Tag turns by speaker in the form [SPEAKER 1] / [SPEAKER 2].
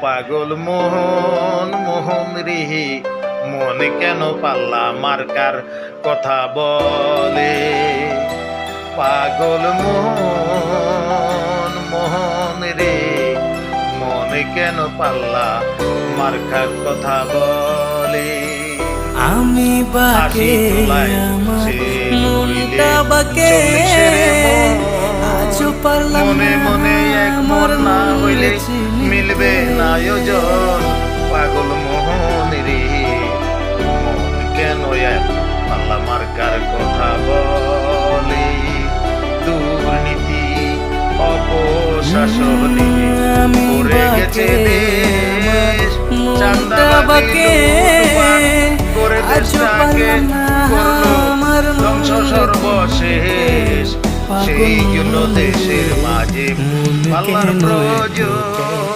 [SPEAKER 1] পাগল মোহন মোহন রিহি মন কেন পাল্লা মার্কার কথা বলে। পাগল মোহন মোহন রে মন কেন পাল্লা মার্কার কথা বলে।
[SPEAKER 2] আমি বাকে মনটা বাকে আজও পারলাম
[SPEAKER 1] মনে মনে এক মন না হইলে মিলবে না আয়োজন। পাগল মোহন রে মন কেন পাল্লা মার্কার কথা বলে। দুর্নীতি অপশাসনে পড়ে গেছে দেশ, চাঁদাবাজি করে দেশটাকে করলো ধ্বংস সর্বশেষ। সেই জন্য দেশের মাঝে পাল্লার প্রয়োজন।